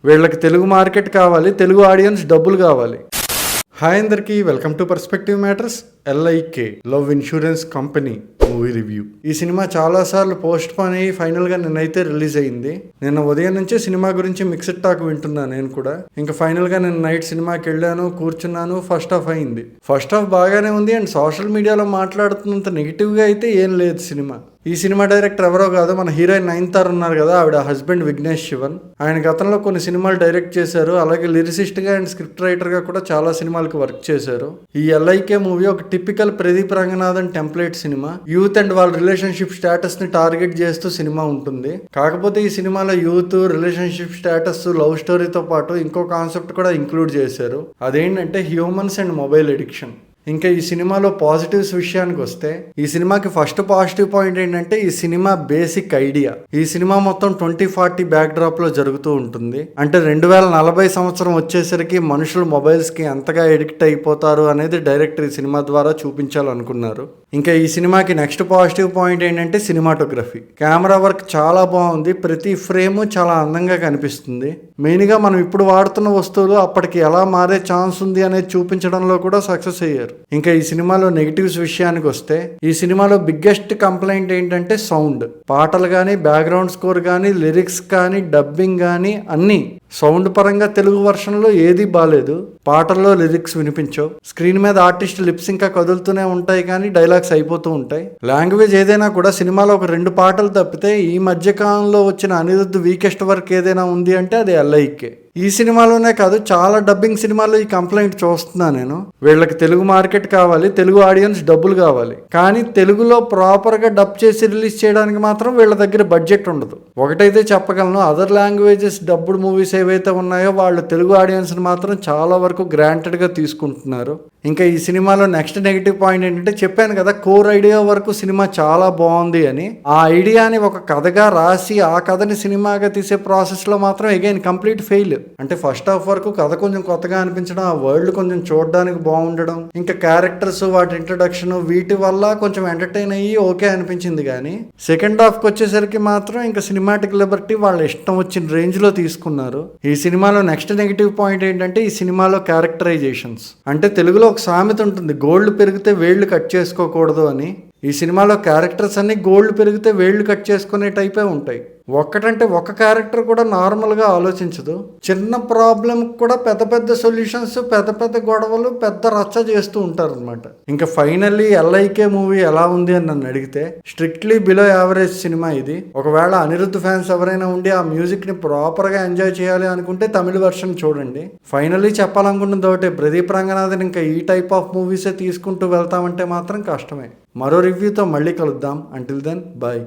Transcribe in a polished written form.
వీళ్ళకి తెలుగు మార్కెట్ కావాలి, తెలుగు ఆడియన్స్ డబ్బులు కావాలి. హాయ్ అందరికీ, welcome to perspective matters. LIK love insurance company movie review. ఈ సినిమా చాలాసార్లు పోస్ట్ పోన్ అయ్యి ఫైనల్గా నిన్నైతే రిలీజ్ అయింది. నిన్న ఉదయం నుంచే సినిమా గురించి మిక్స్డ్ టాక్ వింటున్నాను నేను కూడా. ఇంకా ఫైనల్గా నేను నైట్ సినిమాకి వెళ్ళాను, కూర్చున్నాను. ఫస్ట్ హాఫ్ అయింది. ఫస్ట్ హాఫ్ బాగానే ఉంది అండ్ సోషల్ మీడియాలో మాట్లాడుతున్నంత నెగిటివ్గా అయితే ఏం లేదు సినిమా. ఈ సినిమా డైరెక్టర్ ఎవరో కాదు, మన హీరోయిన్ నయనతార ఉన్నారు కదా, ఆవిడ హస్బెండ్ విఘ్నేష్ శివన్. ఆయన గతంలో కొన్ని సినిమాలు డైరెక్ట్ చేశారు. అలాగే లిరిసిస్ట్గా అండ్ స్క్రిప్ట్ రైటర్గా కూడా చాలా సినిమాలకు వర్క్ చేశారు. ఈ LIK మూవీ ఒక typical Pradeep Ranganathan template cinema. Youth and వాళ్ళ రిలేషన్షిప్ స్టేటస్ ని టార్గెట్ చేస్తూ సినిమా ఉంటుంది. కాకపోతే ఈ సినిమాలో యూత్, రిలేషన్షిప్ స్టేటస్, లవ్ స్టోరీతో పాటు ఇంకో కాన్సెప్ట్ కూడా ఇంక్లూడ్ చేశారు. అదేంటంటే హ్యూమన్స్ అండ్ మొబైల్ అడిక్షన్. ఇంకా ఈ సినిమాలో పాజిటివ్స్ విషయానికి వస్తే, ఈ సినిమాకి ఫస్ట్ పాజిటివ్ పాయింట్ ఏంటంటే ఈ సినిమా బేసిక్ ఐడియా. ఈ సినిమా మొత్తం 2040 బ్యాక్ డ్రాప్ లో జరుగుతూ ఉంటుంది. అంటే 2040 సంవత్సరం వచ్చేసరికి మనుషులు మొబైల్స్ కి ఎంతగా ఎడిక్ట్ అయిపోతారు అనేది డైరెక్టర్ ఈ సినిమా ద్వారా చూపించాలనుకున్నారు. ఇంకా ఈ సినిమాకి నెక్స్ట్ పాజిటివ్ పాయింట్ ఏంటంటే సినిమాటోగ్రఫీ. కెమెరా వర్క్ చాలా బాగుంది. ప్రతి ఫ్రేమ్ చాలా అందంగా కనిపిస్తుంది. మెయిన్గా మనం ఇప్పుడు వాడుతున్న వస్తువులు అప్పటికి ఎలా మారే ఛాన్స్ ఉంది అనేది చూపించడంలో కూడా సక్సెస్ అయ్యారు. ఇంకా ఈ సినిమాలో నెగిటివ్స్ విషయానికి వస్తే, ఈ సినిమాలో బిగ్గెస్ట్ కంప్లైంట్ ఏంటంటే సౌండ్. పాటలు కానీ, బ్యాక్గ్రౌండ్ స్కోర్ కానీ, లిరిక్స్ కానీ, డబ్బింగ్ కానీ అన్నీ సౌండ్ పరంగా తెలుగు వర్షన్లో ఏది బాలేదు. పాటల్లో లిరిక్స్ వినిపించవు. స్క్రీన్ మీద ఆర్టిస్ట్ లిప్స్ ఇంకా కదులుతూనే ఉంటాయి కానీ డైలాగ్స్ అయిపోతూ ఉంటాయి. లాంగ్వేజ్ ఏదైనా కూడా సినిమాలో ఒక 2 పాటలు తప్పితే ఈ మధ్యకాలంలో వచ్చిన అనిరుద్ధ్ వీకెస్ట్ వర్క్ ఏదైనా ఉంది అంటే అది LIK. ఈ సినిమాలోనే కాదు, చాలా డబ్బింగ్ సినిమాల్లో ఈ కంప్లైంట్ చూస్తున్నా నేను. వీళ్ళకి తెలుగు మార్కెట్ కావాలి, తెలుగు ఆడియన్స్ డబ్బులు కావాలి, కానీ తెలుగులో ప్రాపర్గా డబ్ చేసి రిలీజ్ చేయడానికి మాత్రం వీళ్ళ దగ్గర బడ్జెట్ ఉండదు. ఒకటైతే చెప్పగలను, అదర్ లాంగ్వేజెస్ డబ్బుడ్ మూవీస్ ఏవైతే ఉన్నాయో వాళ్ళు తెలుగు ఆడియన్స్ని మాత్రం చాలా వరకు గ్రాంటెడ్గా తీసుకుంటున్నారు. ఇంకా ఈ సినిమాలో నెక్స్ట్ నెగిటివ్ పాయింట్ ఏంటంటే, చెప్పాను కదా కోర్ ఐడియా వరకు సినిమా చాలా బాగుంది అని. ఆ ఐడియాని ఒక కథగా రాసి ఆ కథని సినిమాగా తీసే ప్రాసెస్లో మాత్రం అగైన్ కంప్లీట్ ఫెయిల్. అంటే ఫస్ట్ హాఫ్ వరకు కథ కొంచెం కొత్తగా అనిపించడం, ఆ వరల్డ్ కొంచెం చూడడానికి బాగుండడం, ఇంకా క్యారెక్టర్స్, వాటి ఇంట్రడక్షన్, వీటి వల్ల కొంచెం ఎంటర్టైన్ అయ్యి ఓకే అనిపించింది. కానీ సెకండ్ హాఫ్కి వచ్చేసరికి మాత్రం ఇంకా సినిమాటిక్ లిబర్టీ వాళ్ళ ఇష్టం వచ్చిన రేంజ్లో తీసుకున్నారు. ఈ సినిమాలో నెక్స్ట్ నెగిటివ్ పాయింట్ ఏంటంటే ఈ సినిమాలో క్యారెక్టరైజేషన్స్. అంటే తెలుగులో ఒక సామెత ఉంటుంది, గోల్డ్ పెరిగితే వేళ్ళు కట్ చేసుకోకూడదు అని. ఈ సినిమాలో క్యారెక్టర్స్ అన్ని గోల్డ్ పెరిగితే వేళ్ళు కట్ చేసుకునే టైపే ఉంటాయి. ఒక్కటంటే ఒక క్యారెక్టర్ కూడా నార్మల్గా ఆలోచించదు. చిన్న ప్రాబ్లం కూడా పెద్ద పెద్ద సొల్యూషన్స్, పెద్ద పెద్ద గొడవలు, పెద్ద రచ్చ చేస్తూ ఉంటారు అనమాట. ఇంకా ఫైనల్లీ LIK మూవీ ఎలా ఉంది అని నన్ను అడిగితే స్ట్రిక్ట్లీ బిలో యావరేజ్ సినిమా ఇది. ఒకవేళ అనిరుద్ధ్ ఫ్యాన్స్ ఎవరైనా ఉండి ఆ మ్యూజిక్ని ప్రాపర్గా ఎంజాయ్ చేయాలి అనుకుంటే తమిళ వర్షన్ చూడండి. ఫైనల్లీ చెప్పాలనుకుంటుంది ఒకటే, ప్రదీప్ రంగనాథన్ ఇంకా ఈ టైప్ ఆఫ్ మూవీసే తీసుకుంటూ వెళ్తామంటే మాత్రం కష్టమే. మరో రివ్యూతో మళ్ళీ కలుద్దాం. Until then bye.